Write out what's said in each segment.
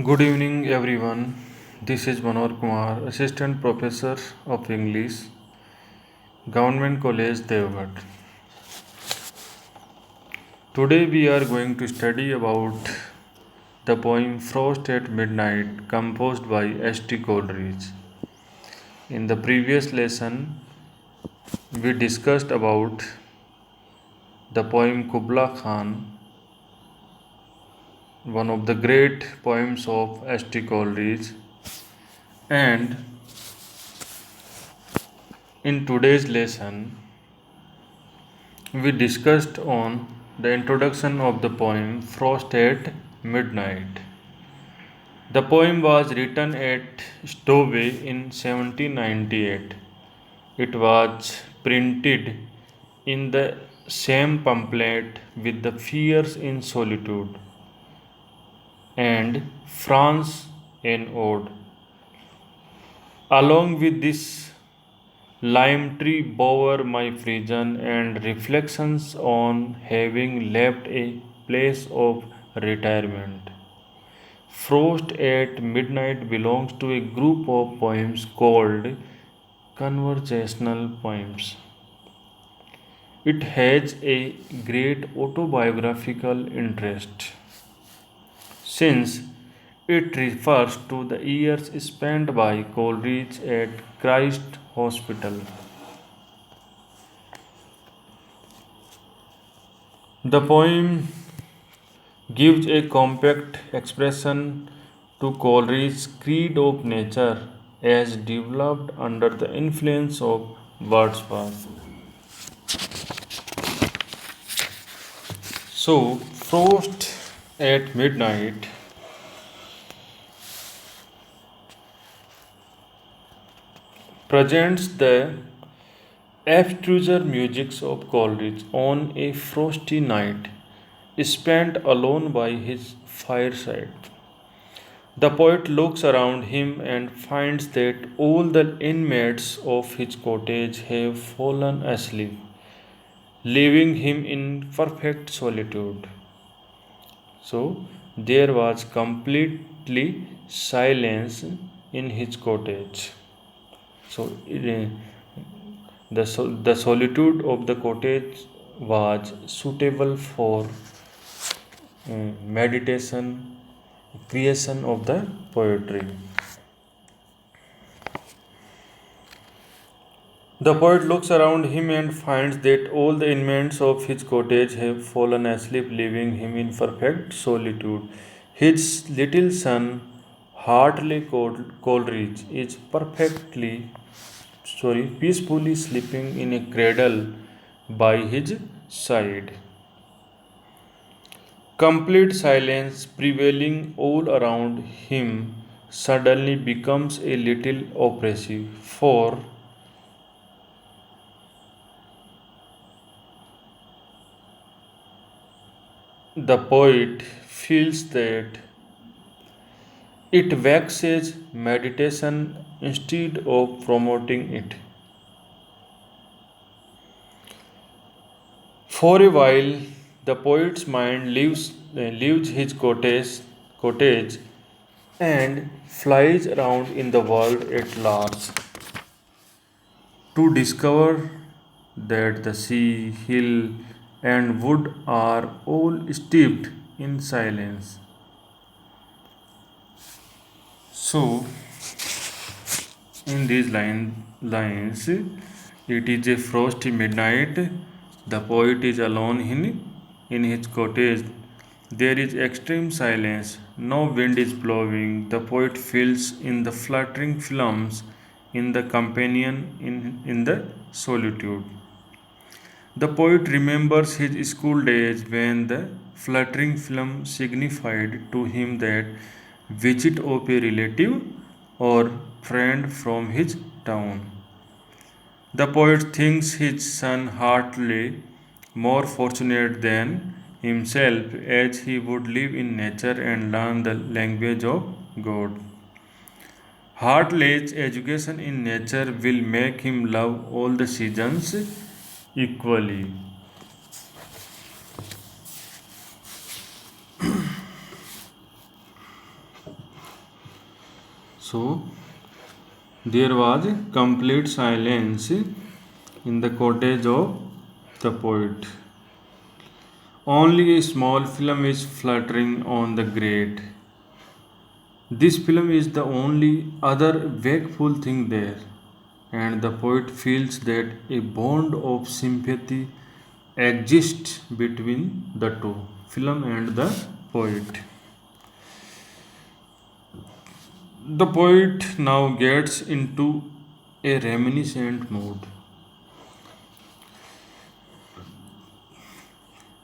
Good evening, everyone. This is Manor Kumar, Assistant Professor of English, Government College, Devghat. Today, we are going to study about the poem Frost at Midnight, composed by S.T. Coleridge. In the previous lesson, we discussed about the poem Kubla Khan, one of the great poems of S.T. Coleridge, and in today's lesson, we discussed on the introduction of the poem Frost at Midnight. The poem was written at Stowaway in 1798. It was printed in the same pamphlet with the Fears in Solitude and France an Ode. Along with this, Lime Tree bore my prison and reflections on having left a place of retirement. Frost at Midnight belongs to a group of poems called conversational poems. It has a great autobiographical interest since it refers to the years spent by Coleridge at Christ Hospital. The poem gives a compact expression to Coleridge's creed of nature as developed under the influence of Wordsworth. So, Frost at Midnight presents the abstruser music of Coleridge on a frosty night spent alone by his fireside. The poet looks around him and finds that all the inmates of his cottage have fallen asleep, leaving him in perfect solitude. So there was completely silence in his cottage. So the solitude of the cottage was suitable for meditation, creation of the poetry. The poet looks around him and finds that all the inmates of his cottage have fallen asleep, leaving him in perfect solitude. His little son, Hartley Coleridge, is peacefully sleeping in a cradle by his side. Complete silence prevailing all around him suddenly becomes a little oppressive, for the poet feels that it vexes meditation instead of promoting it. For a while, the poet's mind leaves his cottage and flies around in the world at large to discover that the sea, hill, and wood are all steeped in silence. So, in these lines, it is a frosty midnight. The poet is alone in his cottage. There is extreme silence. No wind is blowing. The poet feels in the fluttering films in the companion in the solitude. The poet remembers his school days when the fluttering film signified to him that visit of a relative or friend from his town. The poet thinks his son Hartley more fortunate than himself as he would live in nature and learn the language of God. Hartley's education in nature will make him love all the seasons equally. So there was complete silence in the cottage of the poet. Only a small film is fluttering on the grate. This film is the only other wakeful thing there, and the poet feels that a bond of sympathy exists between the two, film and the poet. The poet now gets into a reminiscent mood.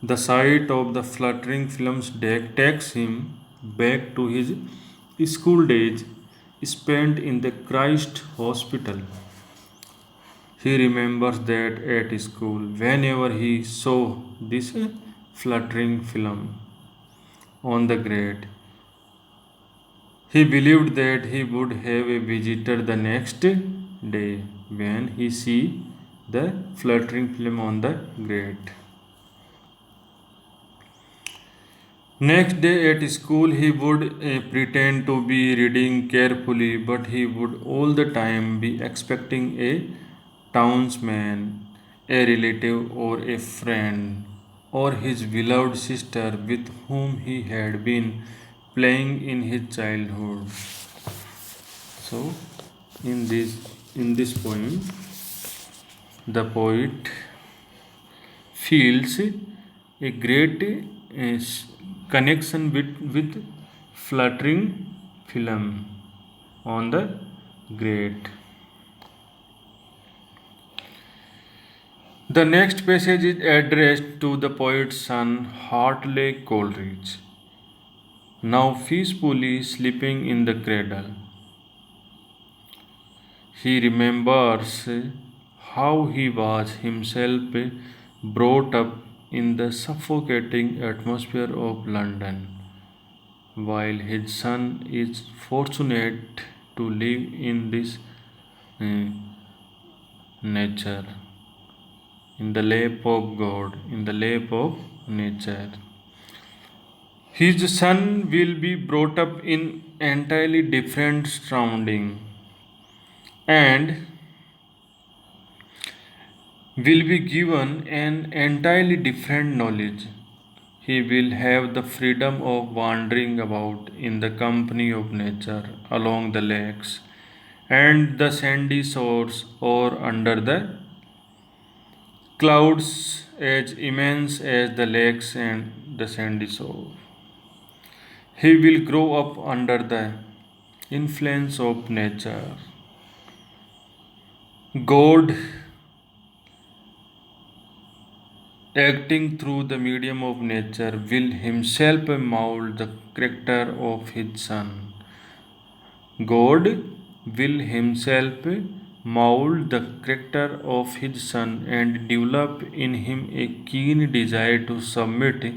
The sight of the fluttering film's deck takes him back to his school days spent in the Christ Hospital. He remembers that at school, whenever he saw this fluttering film on the grate, he believed that he would have a visitor the next day when he see the fluttering film on the grate. Next day at school, he would pretend to be reading carefully, but he would all the time be expecting a townsman, a relative, or a friend, or his beloved sister with whom he had been playing in his childhood. So, in this poem, the poet feels a great connection with fluttering film on the grate. The next passage is addressed to the poet's son Hartley Coleridge, now peacefully sleeping in the cradle. He remembers how he was himself brought up in the suffocating atmosphere of London, while his son is fortunate to live in this uh, nature, in the lap of God, in the lap of nature. His son will be brought up in entirely different surrounding and will be given an entirely different knowledge. He will have the freedom of wandering about in the company of nature along the lakes and the sandy shores or under the clouds as immense as the lakes and the sandy shore. He will grow up under the influence of nature. God acting through the medium of nature, will himself mold the character of his son. God will himself mold the character of his son and develop in him a keen desire to submit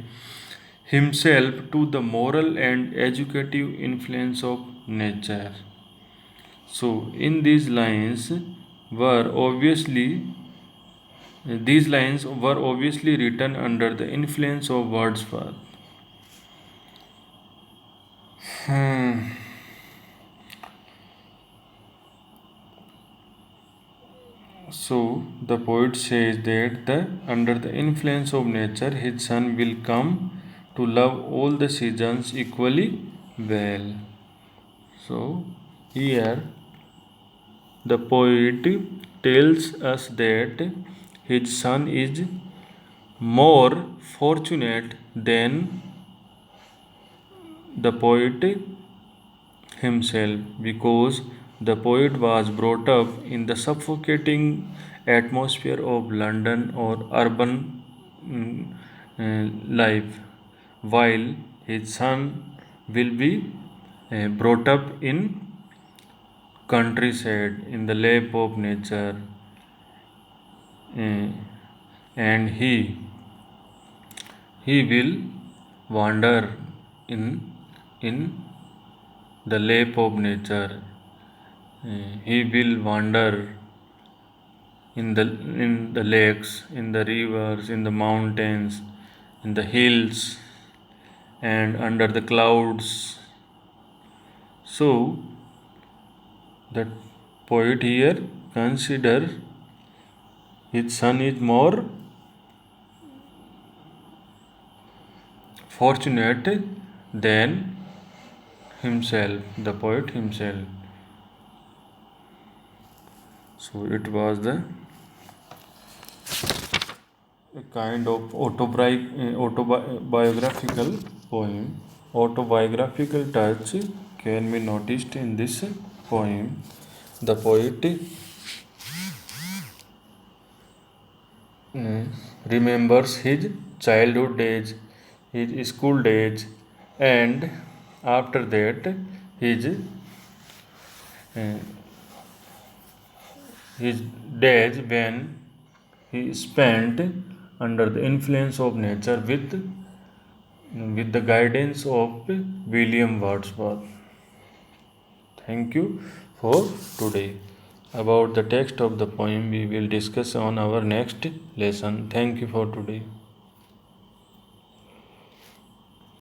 himself to the moral and educative influence of nature. So, in these lines were obviously written under the influence of Wordsworth. Hmm. So the poet says that under the influence of nature, his son will come to love all the seasons equally well. So here the poet tells us that his son is more fortunate than the poet himself because the poet was brought up in the suffocating atmosphere of London or urban life, while his son will be brought up in countryside in the lap of nature, uh, and he will wander in in the lap of nature. He will wander in the lakes, in the rivers, in the mountains, in the hills, and under the clouds. So The poet here consider his son is more fortunate than himself, the poet himself. So it was the a kind of autobiographical poem. Autobiographical touch can be noticed in this poem. The poet remembers his childhood days, his school days, and after that his uh, his days when he spent under the influence of nature with the guidance of William Wordsworth. Thank you for today. About the text of the poem we will discuss on our next lesson. Thank you for today.